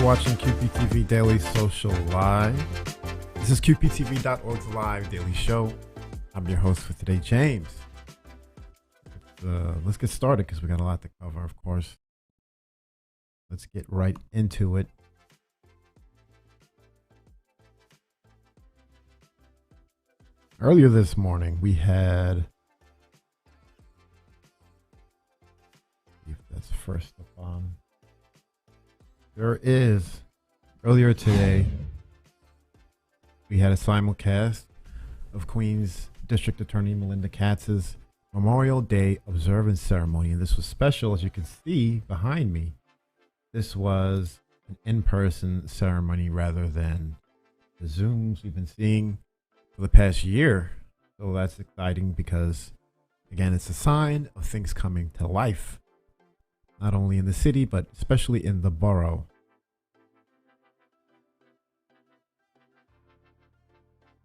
Watching QPTV Daily Social Live. This is QPTV.org's live daily show. I'm your host for today, James. Let's get started because we got a lot to cover, of course. Let's get right into it. Earlier this morning, we had, if that's first up on. Earlier today, we had a simulcast of Queens District Attorney Melinda Katz's Memorial Day observance ceremony. And this was special, as you can see behind me. This was an in-person ceremony rather than the Zooms we've been seeing for the past year. So that's exciting because, again, it's a sign of things coming to life. Not only in the city, but especially in the borough.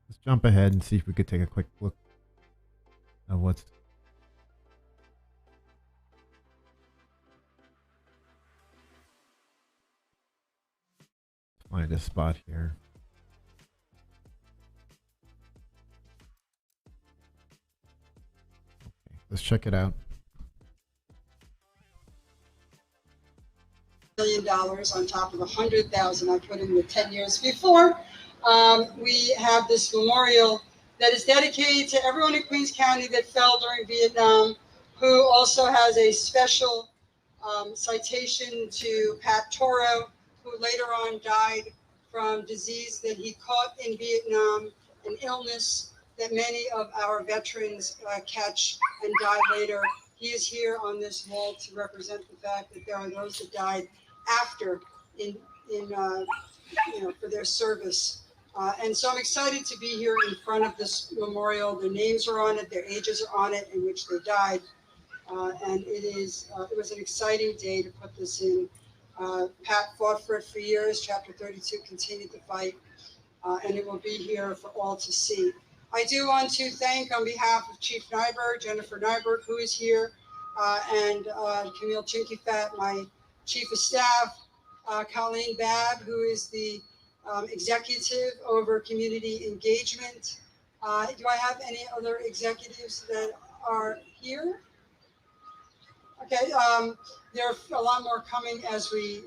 Let's jump ahead and see if we could take a quick look at what's find a spot here. Okay, let's check it out. $1 million on top of $100,000 I put in the 10 years before. We have this memorial that is dedicated to everyone in Queens County that fell during Vietnam. who also has a special citation to Pat Toro, who later on died from disease that he caught in Vietnam, an illness that many of our veterans catch and die later. He is here on this wall to represent the fact that there are those that died after in for their service. And so I'm excited to be here in front of this memorial. Their names are on it, their ages are on it in which they died. And it was an exciting day to put this in. Pat fought for it for years. Chapter 32 continued the fight, and it will be here for all to see. I do want to thank, on behalf of Chief Nyberg, Jennifer Nyberg, who is here, and Camille Chinkifat, my Chief of Staff, Colleen Babb, who is the executive over community engagement. Do I have any other executives that are here? Okay, there are a lot more coming as we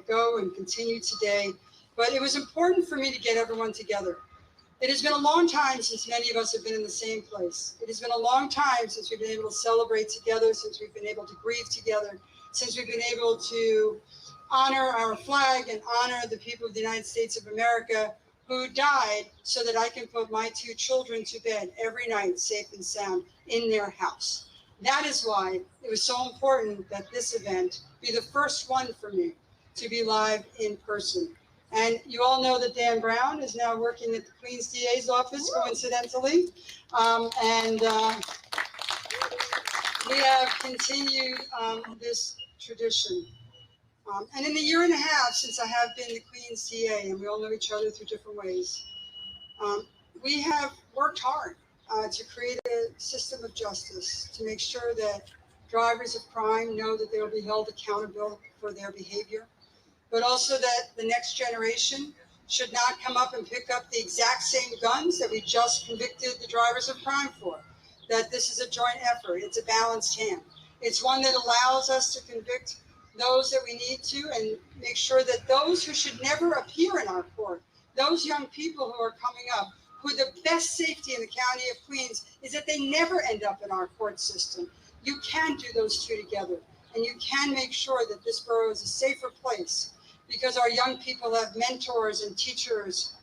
go and continue today, but it was important for me to get everyone together. It has been a long time since many of us have been in the same place. It has been a long time since we've been able to celebrate together, since we've been able to grieve together, since we've been able to honor our flag and honor the people of the United States of America who died so that I can put my 2 children to bed every night safe and sound in their house. That is why it was so important that this event be the first one for me to be live in person. And you all know that Dan Brown is now working at the Queens DA's office, coincidentally. We have continued this tradition. And in the year and a half since I have been the Queens DA, and we all know each other through different ways, we have worked hard to create a system of justice, to make sure that drivers of crime know that they will be held accountable for their behavior, but also that the next generation should not come up and pick up the exact same guns that we just convicted the drivers of crime for. That this is a joint effort. It's a balanced hand. It's one that allows us to convict those that we need to and make sure that those who should never appear in our court, those young people who are coming up, who the best safety in the county of Queens is that they never end up in our court system. You can do those two together, and you can make sure that this borough is a safer place, because our young people have mentors and teachers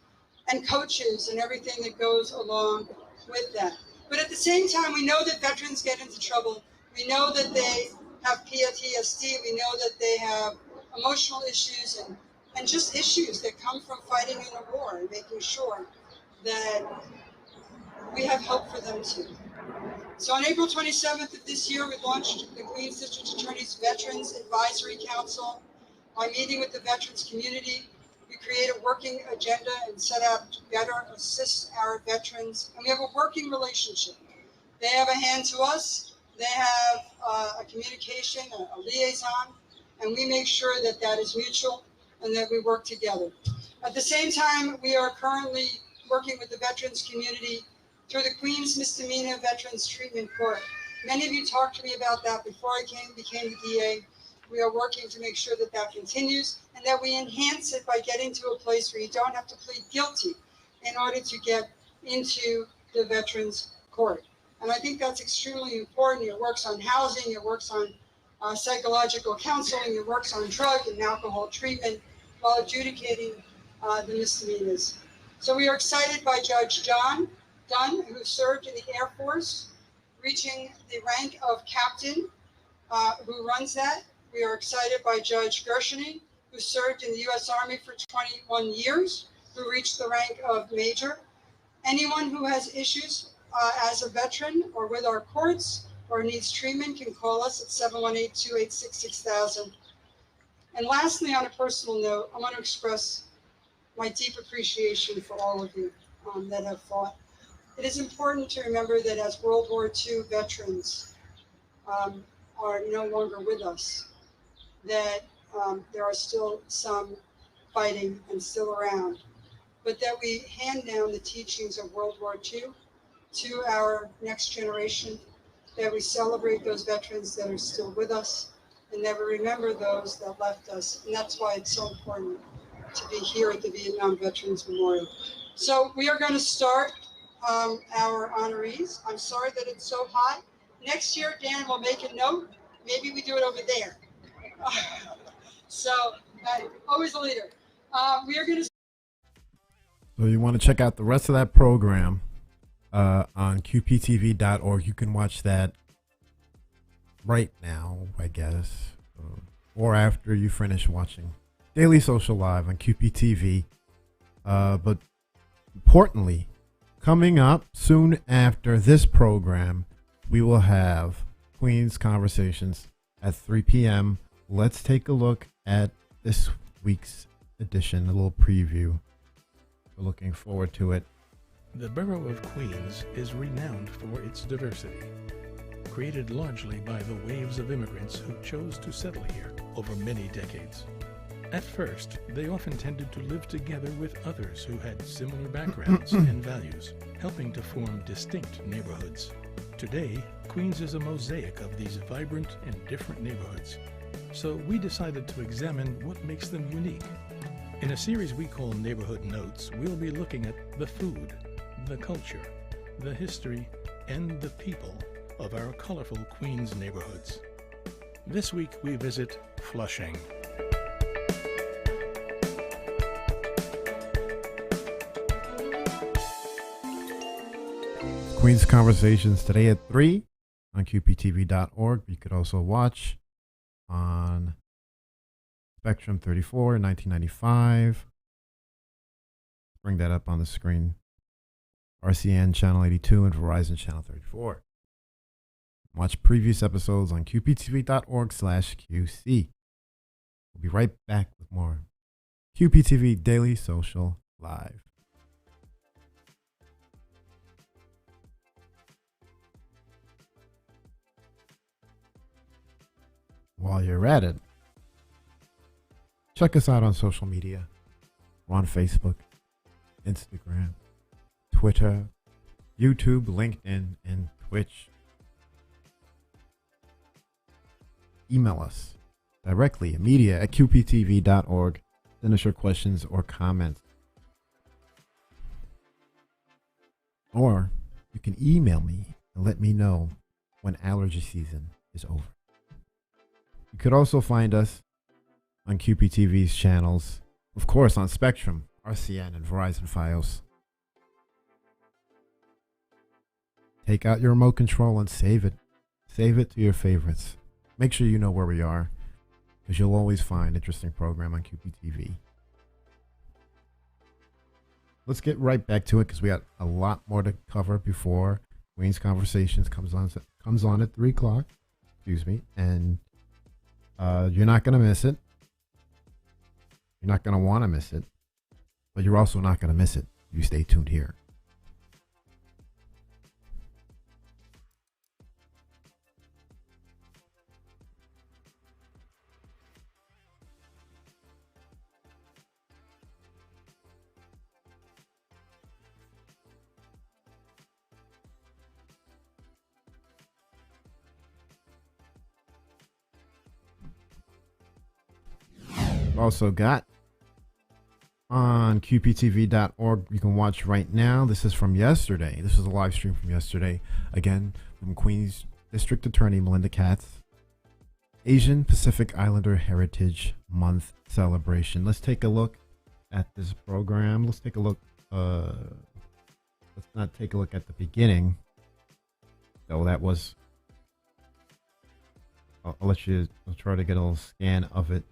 and coaches and everything that goes along with that. But at the same time, we know that veterans get into trouble. We know that they have PTSD. We know that they have emotional issues and just issues that come from fighting in a war, and making sure that we have help for them too. So on April 27th of this year, we launched the Queens District Attorney's Veterans Advisory Council. By meeting with the veterans community, we create a working agenda and set out to better assist our veterans. And we have a working relationship. They have a hand to us. They have a communication, a liaison, and we make sure that that is mutual and that we work together. At the same time, we are currently working with the veterans community through the Queens Misdemeanor Veterans Treatment Court. Many of you talked to me about that before I became the DA. We are working to make sure that that continues and that we enhance it by getting to a place where you don't have to plead guilty in order to get into the Veterans Court. And I think that's extremely important. It works on housing, it works on psychological counseling, it works on drug and alcohol treatment while adjudicating the misdemeanors. So we are excited by Judge John Dunn, who served in the Air Force, reaching the rank of captain, who runs that. We are excited by Judge Gershony, who served in the U.S. Army for 21 years, who reached the rank of major. Anyone who has issues as a veteran or with our courts or needs treatment can call us at 718-286-6000. And lastly, on a personal note, I want to express my deep appreciation for all of you that have fought. It is important to remember that as World War II veterans are no longer with us, that there are still some fighting and still around, but that we hand down the teachings of World War II to our next generation, that we celebrate those veterans that are still with us, and that we remember those that left us. And that's why it's so important to be here at the Vietnam Veterans Memorial. So we are going to start our honorees. I'm sorry that it's so hot. Next year, Dan will make a note. Maybe we do it over there. So, always a leader. We are going to. So you want to check out the rest of that program on QPTV.org. You can watch that right now, I guess, or after you finish watching Daily Social Live on QPTV. But importantly, coming up soon after this program, we will have Queen's Conversations at 3 p.m. Let's take a look at this week's edition, a little preview. We're looking forward to it. The Borough of Queens is renowned for its diversity, created largely by the waves of immigrants who chose to settle here over many decades. At first, they often tended to live together with others who had similar backgrounds and values, helping to form distinct neighborhoods. Today, Queens is a mosaic of these vibrant and different neighborhoods, so we decided to examine what makes them unique. In a series we call Neighborhood Notes, we'll be looking at the food, the culture, the history, and the people of our colorful Queens neighborhoods. This week we visit Flushing. Queen's Conversations today at 3 on QPTV.org. You could also watch on Spectrum 34 in 1995. Bring that up on the screen. RCN Channel 82 and Verizon Channel 34. Watch previous episodes on QPTV.org/QC. We'll be right back with more QPTV Daily Social Live. While you're at it, check us out on social media. We're on Facebook, Instagram, Twitter, YouTube, LinkedIn, and Twitch. Email us directly at media@qptv.org. Send us your questions or comments. Or you can email me and let me know when allergy season is over. You could also find us on QPTV's channels, of course on Spectrum, RCN, and Verizon Fios. Take out your remote control and save it. Save it to your favorites. Make sure you know where we are, because you'll always find interesting program on QPTV. Let's get right back to it, because we got a lot more to cover before Queen's Conversations comes on at 3 o'clock. Excuse me, and you're not going to miss it. You're not going to want to miss it, but you're also not going to miss it if you stay tuned here. Also got on QPTV.org, you can watch right now. This is from yesterday. This is a live stream from yesterday. Again, from Queens District Attorney Melinda Katz. Asian Pacific Islander Heritage Month celebration. Let's take a look at this program. Let's take a look. Let's not take a look at the beginning. So that was. I'll try to get a little scan of it.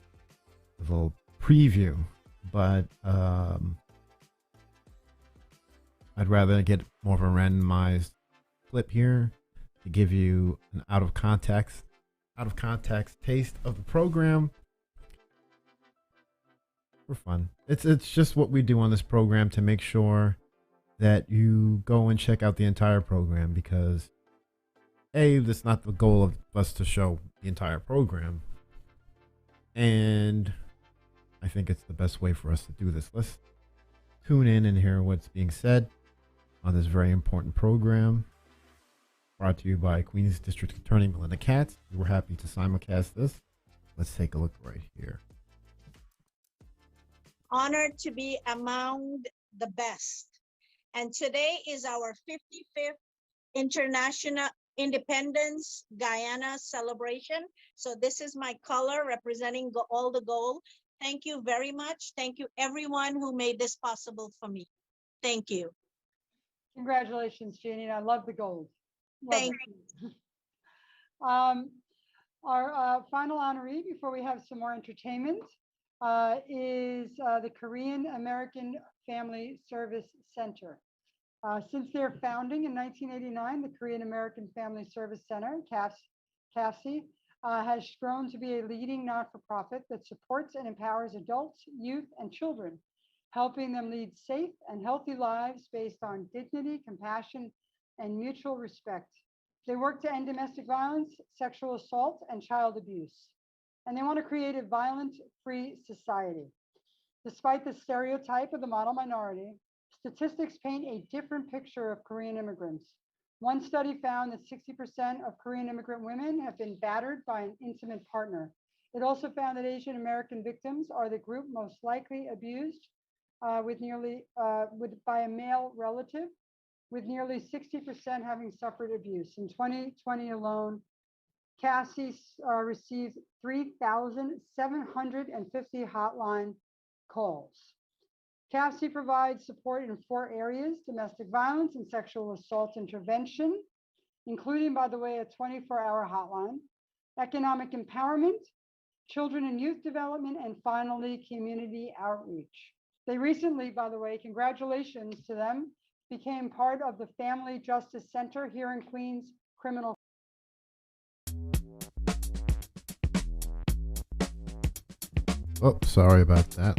A little preview, but I'd rather get more of a randomized clip here to give you an out of context taste of the program for fun. It's just what we do on this program to make sure that you go and check out the entire program, because that's not the goal of us to show the entire program, and I think it's the best way for us to do this. Let's tune in and hear what's being said on this very important program, brought to you by Queens District Attorney Melinda Katz. We were happy to simulcast this. Let's take a look right here. Honored to be among the best. And today is our 55th International Independence Guyana celebration. So this is my color representing all the gold. Thank you very much. Thank you everyone who made this possible for me. Thank you. Congratulations, Jeannie. I love the gold. Love Thank it. Our final honoree before we have some more entertainment is the Korean American Family Service Center. Since their founding in 1989, the Korean American Family Service Center, KAFC, has grown to be a leading not-for-profit that supports and empowers adults, youth, and children, helping them lead safe and healthy lives based on dignity, compassion, and mutual respect. They work to end domestic violence, sexual assault, and child abuse. And they want to create a violent-free society. Despite the stereotype of the model minority, statistics paint a different picture of Korean immigrants. One study found that 60% of Korean immigrant women have been battered by an intimate partner. It also found that Asian American victims are the group most likely abused by a male relative, with nearly 60% having suffered abuse. In 2020 alone, Cassie received 3,750 hotline calls. CAFC provides support in 4 areas: domestic violence and sexual assault intervention, including, by the way, a 24-hour hotline, economic empowerment, children and youth development, and finally, community outreach. They recently, by the way, congratulations to them, became part of the Family Justice Center here in Queens Criminal. Oh, sorry about that.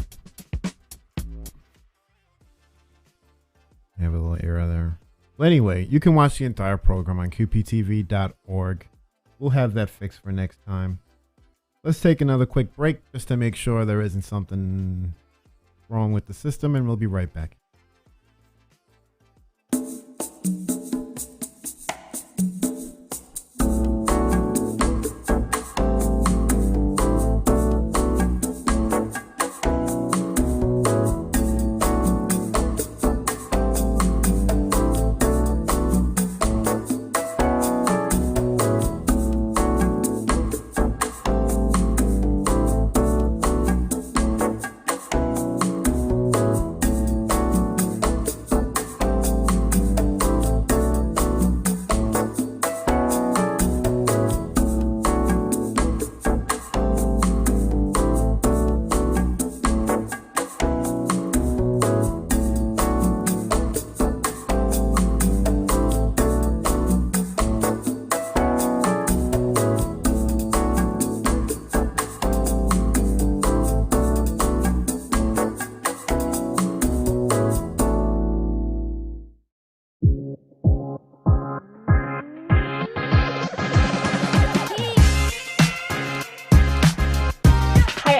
I have a little error there. Well, anyway, you can watch the entire program on QPTV.org. We'll have that fixed for next time. Let's take another quick break just to make sure there isn't something wrong with the system, and we'll be right back.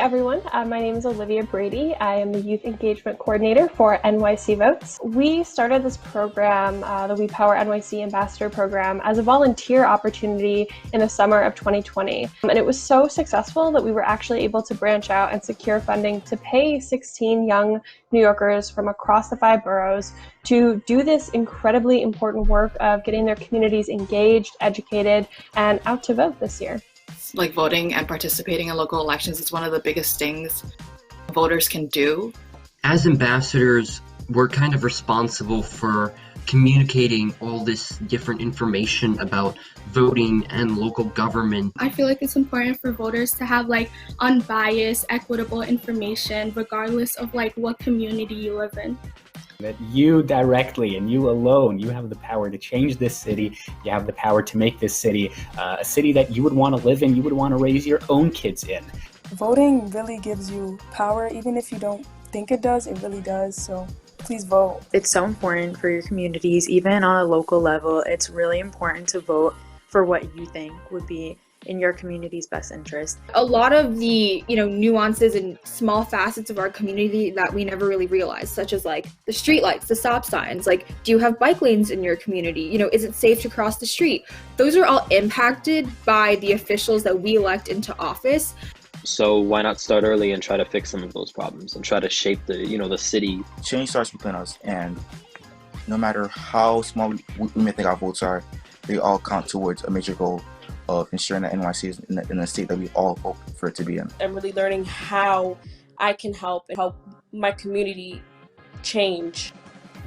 everyone. My name is Olivia Brady. I am the Youth Engagement Coordinator for NYC Votes. We started this program, the We Power NYC Ambassador Program, as a volunteer opportunity in the summer of 2020. And it was so successful that we were actually able to branch out and secure funding to pay 16 young New Yorkers from across the 5 boroughs to do this incredibly important work of getting their communities engaged, educated, and out to vote this year. Like voting and participating in local elections is one of the biggest things voters can do. As ambassadors, we're kind of responsible for communicating all this different information about voting and local government. I feel like it's important for voters to have unbiased, equitable information regardless of what community you live in. That you directly and you alone, you have the power to change this city. You have the power to make this city a city that you would want to live in, you would want to raise your own kids in. Voting really gives you power, even if you don't think it does, it really does. So please vote. It's so important for your communities, even on a local level. It's really important to vote for what you think would be in your community's best interest. A lot of the, nuances and small facets of our community that we never really realized, such as the streetlights, the stop signs, do you have bike lanes in your community? Is it safe to cross the street? Those are all impacted by the officials that we elect into office. So why not start early and try to fix some of those problems and try to shape the city? Change starts within us, and no matter how small we may think our votes are, they all count towards a major goal of ensuring that NYC is in a state that we all hope for it to be in. I'm really learning how I can help my community change.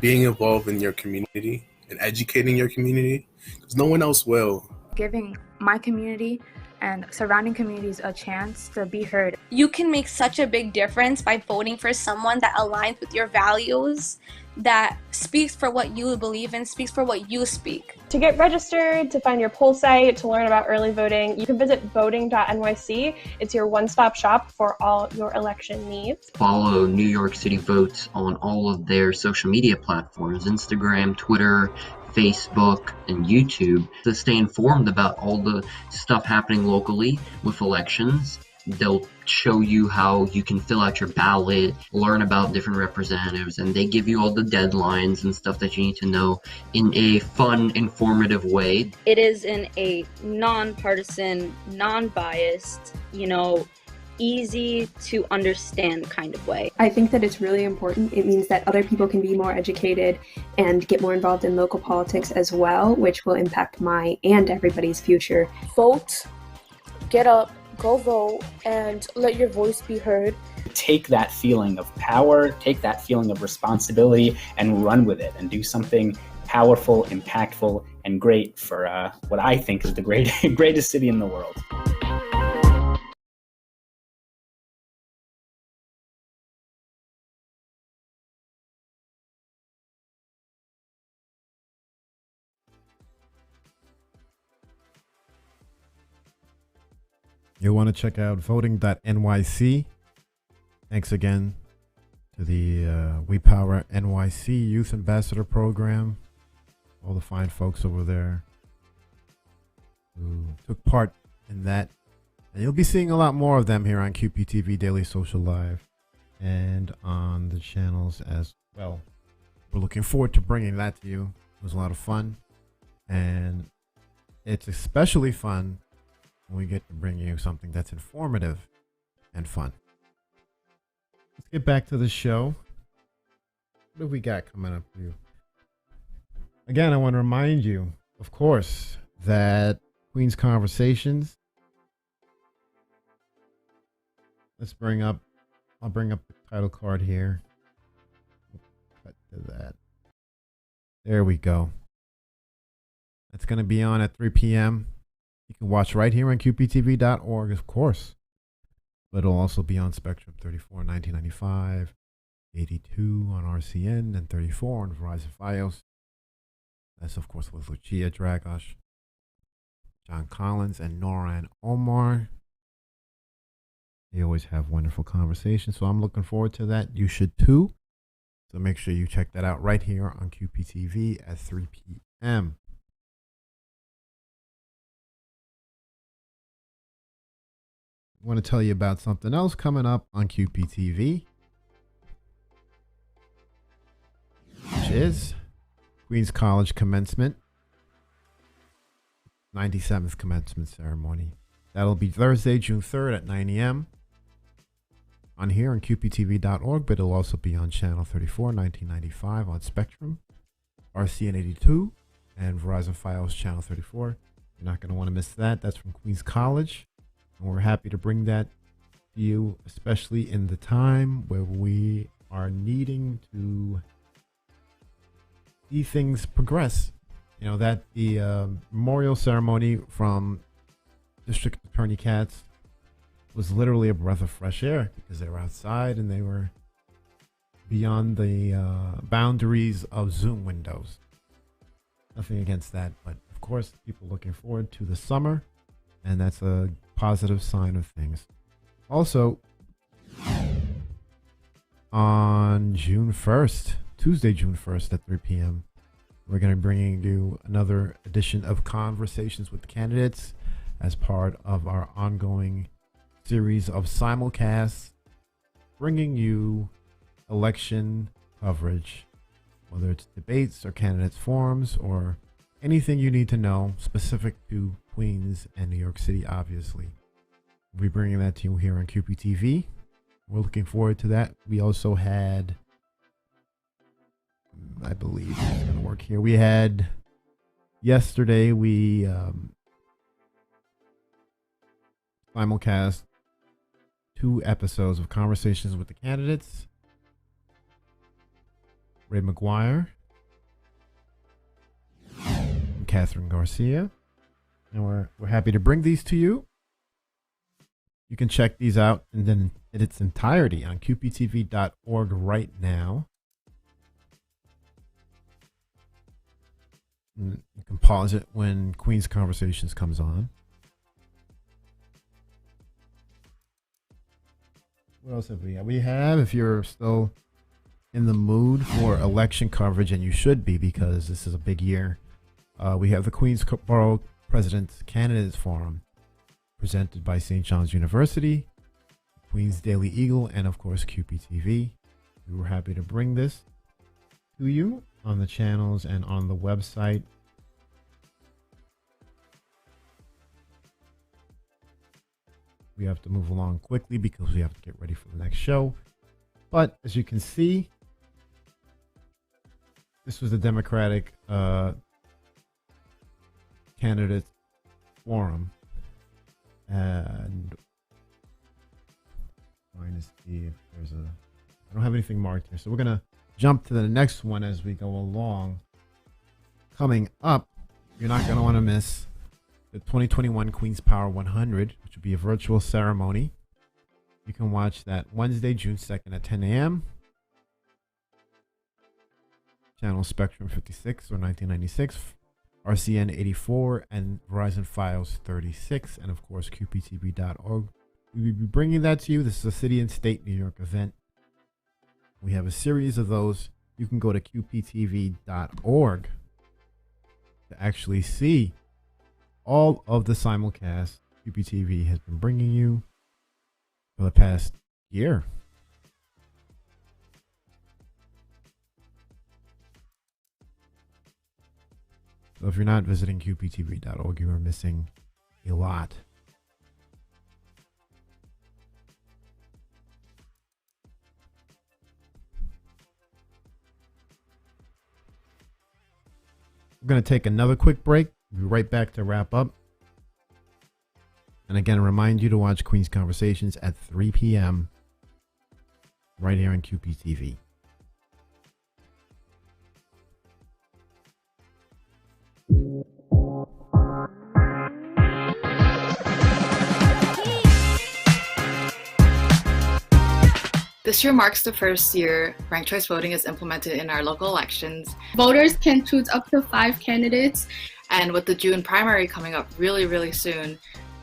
Being involved in your community and educating your community, because no one else will. Giving my community and surrounding communities a chance to be heard. You can make such a big difference by voting for someone that aligns with your values, that speaks for what you believe in, speaks for what you speak. To get registered, to find your poll site, to learn about early voting, you can visit voting.nyc. It's your one-stop shop for all your election needs. Follow New York City Votes on all of their social media platforms, Instagram, Twitter, Facebook, and YouTube, to stay informed about all the stuff happening locally with elections. They'll show you how you can fill out your ballot, learn about different representatives, and they give you all the deadlines and stuff that you need to know in a fun, informative way. It is in a non-partisan, non-biased, easy to understand kind of way. I think that it's really important. It means that other people can be more educated and get more involved in local politics as well, which will impact my and everybody's future. Vote, get up, go vote, and let your voice be heard. Take that feeling of power, take that feeling of responsibility, and run with it and do something powerful, impactful, and great for what I think is the greatest city in the world. You'll want to check out voting.nyc. Thanks again to the We Power NYC Youth Ambassador Program. All the fine folks over there who took part in that. And you'll be seeing a lot more of them here on QPTV Daily Social Live and on the channels as well. We're looking forward to bringing that to you. It was a lot of fun. And it's especially fun when we get to bring you something that's informative and fun. Let's get back to the show. What have we got coming up for you? Again, I want to remind you, of course, that Queen's Conversations. I'll bring up the title card here. Cut to that. There we go. That's going to be on at 3 p.m. You can watch right here on QPTV.org, of course. But it'll also be on Spectrum 34 in 1995, 82 on RCN, and 34 on Verizon Fios. That's, of course, with Lucia Dragosh, John Collins, and Nora and Omar. They always have wonderful conversations, so I'm looking forward to that. You should too. So make sure you check that out right here on QPTV at 3 p.m. I want to tell you about something else coming up on QPTV, which is Queens College commencement, 97th commencement ceremony. That'll be Thursday, June 3rd at 9 a.m. on here on QPTV.org, but it'll also be on Channel 34, 1995 on Spectrum, RCN 82, and Verizon Fios Channel 34. You're not going to want to miss that. That's from Queens College. And we're happy to bring that to you, especially in the time where we are needing to see things progress. You know, that the memorial ceremony from District Attorney Katz was literally a breath of fresh air because they were outside and they were beyond the boundaries of Zoom windows. Nothing against that, but of course, people looking forward to the summer, and that's a positive sign of things. Also, on June 1st, Tuesday, June 1st at 3 p.m., we're going to be bringing you another edition of Conversations with Candidates as part of our ongoing series of simulcasts, bringing you election coverage, whether it's debates or candidates forums or anything you need to know specific to Queens and New York City, obviously. We'll be bringing that to you here on QPTV. We're looking forward to that. We also had, I believe it's going to work here. We had Yesterday, we simulcast 2 episodes of conversations with the candidates, Ray McGuire and Kathryn Garcia. And we're happy to bring these to you. You can check these out and then in its entirety on qptv.org right now. And you can pause it when Queen's Conversations comes on. What else have we had? We have, if you're still in the mood for election coverage, and you should be because this is a big year, we have the Queens Borough President's Candidates Forum presented by St. John's University, Queens Daily Eagle, and of course QPTV. We were happy to bring this to you on the channels and on the website. We have to move along quickly because we have to get ready for the next show. But as you can see, this was the Democratic Candidate Forum. And trying to see if there's I don't have anything marked here. So we're going to jump to the next one as we go along. Coming up, you're not going to want to miss the 2021 Queen's Power 100, which will be a virtual ceremony. You can watch that Wednesday, June 2nd at 10 a.m. Channel Spectrum 56 or 1996, RCN 84, and Verizon Files 36, and of course QPTV.org. We will be bringing that to you. This is a City and State New York event. We have a series of those. You can go to QPTV.org to actually see all of the simulcasts QPTV has been bringing you for the past year. So if you're not visiting QPTV.org, you are missing a lot. We're going to take another quick break. We'll be right back to wrap up. And again, remind you to watch Queen's Conversations at 3 p.m. right here on QPTV. This year marks the first year ranked choice voting is implemented in our local elections. Voters can choose up to 5 candidates. And with the June primary coming up really soon,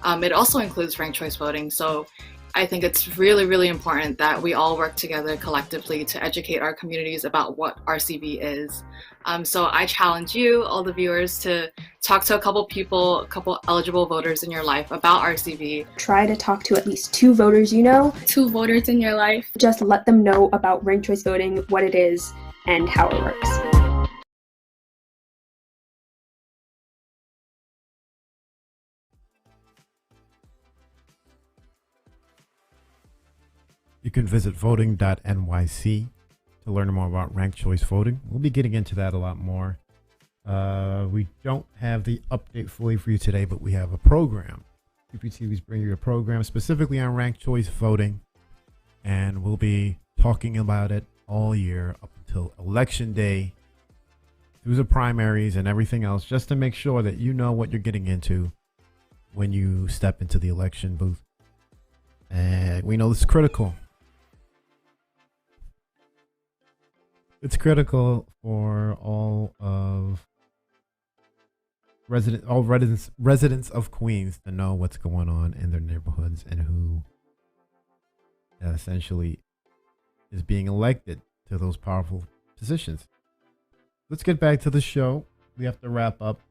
it also includes ranked choice voting. So I think it's really important that we all work together collectively to educate our communities about what RCV is. So I challenge you, all the viewers, to talk to a couple eligible voters in your life about RCV. Try to talk to at least 2 voters you know. 2 voters in your life. Just let them know about ranked choice voting, what it is, and how it works. You can visit voting.nyc to learn more about ranked choice voting. We'll be getting into that a lot more. We don't have the update fully for you today, but we have a program. QPTV is bringing you a program specifically on ranked choice voting, and we'll be talking about it all year up until Election Day, through the primaries and everything else, just to make sure that you know what you're getting into when you step into the election booth. And we know this is critical. It's critical for all residents of Queens to know what's going on in their neighborhoods and who essentially is being elected to those powerful positions. Let's get back to the show. We have to wrap up.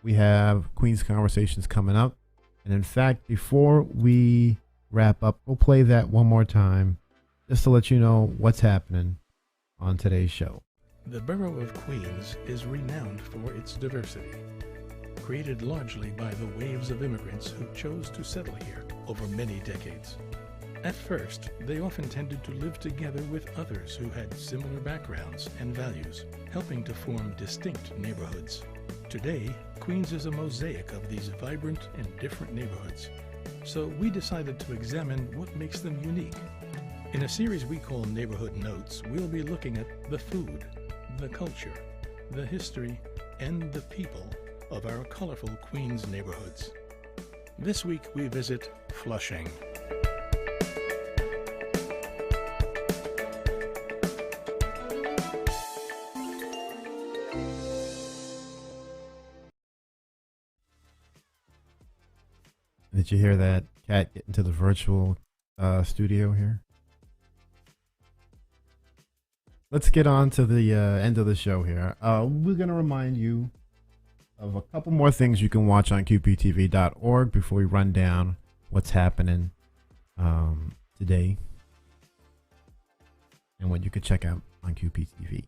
We have Queen's Conversations coming up. And in fact, before we wrap up, we'll play that one more time just to let you know what's happening on today's show. The Borough of Queens is renowned for its diversity, created largely by the waves of immigrants who chose to settle here over many decades. At first, they often tended to live together with others who had similar backgrounds and values, helping to form distinct neighborhoods. Today, Queens is a mosaic of these vibrant and different neighborhoods. So we decided to examine what makes them unique. In a series we call Neighborhood Notes, we'll be looking at the food, the culture, the history, and the people of our colorful Queens neighborhoods. This week we visit Flushing. Did you hear that cat get into the virtual studio here? Let's get on to the end of the show here. We're going to remind you of a couple more things you can watch on QPTV.org before we run down what's happening today and what you could check out on QPTV.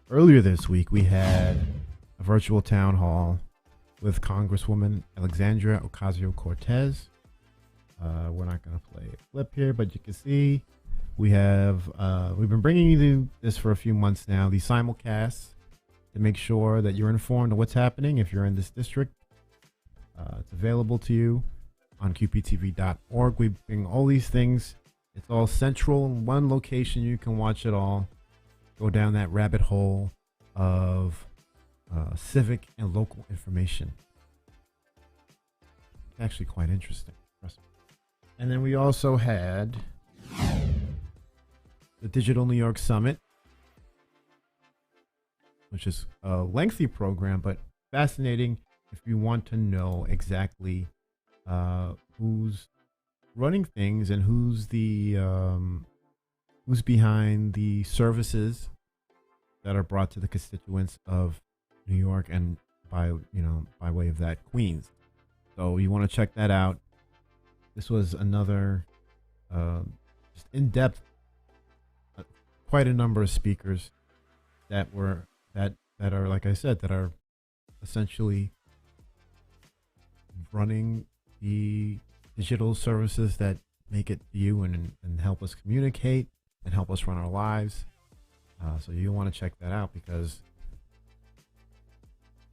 Earlier this week, we had a virtual town hall with Congresswoman Alexandria Ocasio-Cortez. We're not going to play a clip here, but you can see we've been bringing you this for a few months now, the simulcasts, to make sure that you're informed of what's happening if you're in this district. It's available to you on QPTV.org. We bring all these things. It's all central in one location. You can watch it all. Go down that rabbit hole of civic and local information. It's actually quite interesting. And then we also had the Digital New York Summit, which is a lengthy program, but fascinating if you want to know exactly who's running things and who's behind the services that are brought to the constituents of New York and by way of that, Queens. So you want to check that out. This was another just in-depth, quite a number of speakers that are, like I said, that are essentially running the digital services that make it to you and help us communicate and help us run our lives. So you want to check that out, because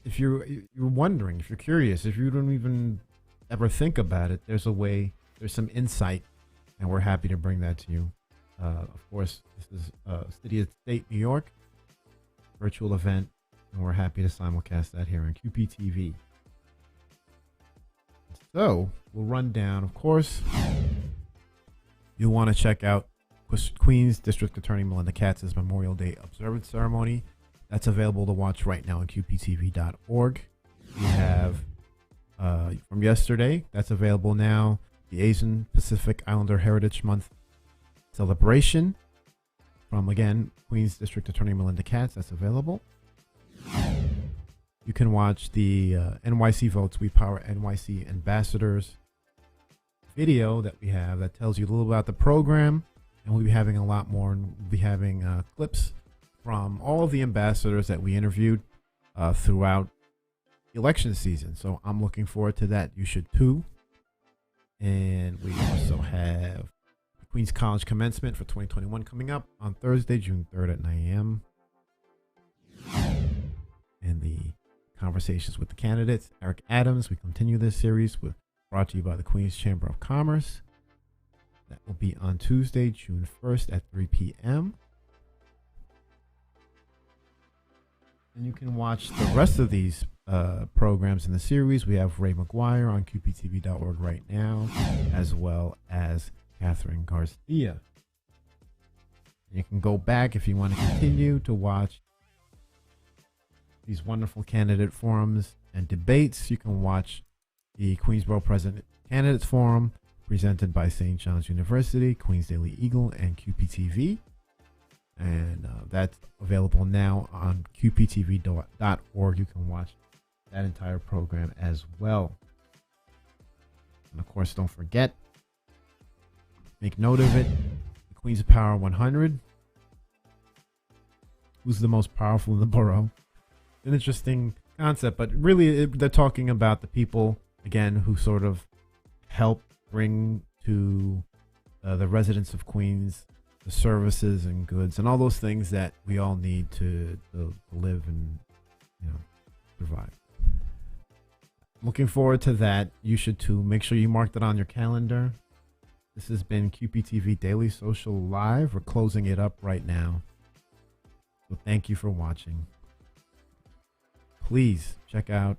if you're wondering, if you're curious, if you don't even ever think about it, there's a way, there's some insight, and we're happy to bring that to you. Of course, this is City of State, New York, virtual event, and we're happy to simulcast that here on QPTV. So we'll run down, of course, you'll want to check out Queens District Attorney Melinda Katz's Memorial Day Observance Ceremony. That's available to watch right now on QPTV.org. We have from yesterday, that's available now, the Asian Pacific Islander Heritage Month celebration from, again, Queens District Attorney Melinda Katz. That's available. You can watch the NYC Votes We Power NYC Ambassadors video that we have that tells you a little about the program, and we'll be having a lot more, and we'll be having clips from all of the ambassadors that we interviewed throughout election season. So I'm looking forward to that. You should too. And we also have the Queens College commencement for 2021 coming up on Thursday, June 3rd at 9 a.m. And the conversations with the candidates, Eric Adams. We continue this series brought to you by the Queens Chamber of Commerce. That will be on Tuesday, June 1st at 3 p.m. And you can watch the rest of these programs in the series. We have Ray McGuire on QPTV.org right now, as well as Kathryn Garcia. And you can go back if you want to continue to watch these wonderful candidate forums and debates. You can watch the Queensborough President Candidates Forum presented by St. John's University, Queens Daily Eagle, and QPTV. And that's available now on QPTV.org. You can watch that entire program as well. And of course, don't forget, make note of it, the Queens of Power 100. Who's the most powerful in the borough? An interesting concept, but really they're talking about the people, again, who sort of help bring to the residents of Queens the services and goods and all those things that we all need to live and, survive. Looking forward to that. You should too. Make sure you mark that on your calendar. This has been QPTV Daily Social Live. We're closing it up right now. So thank you for watching. Please check out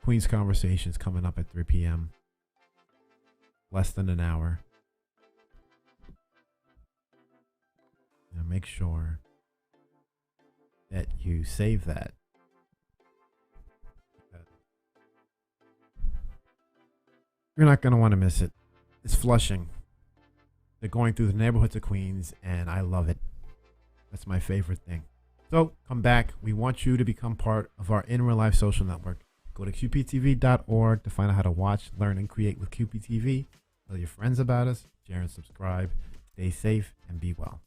Queen's Conversations coming up at 3 p.m. Less than an hour. Now make sure that you save that. You're not going to want to miss it. It's Flushing. They're going through the neighborhoods of Queens, and I love it. That's my favorite thing. So come back. We want you to become part of our in real life social network. Go to qptv.org to find out how to watch, learn, and create with QPTV. Tell your friends about us. Share and subscribe. Stay safe and be well.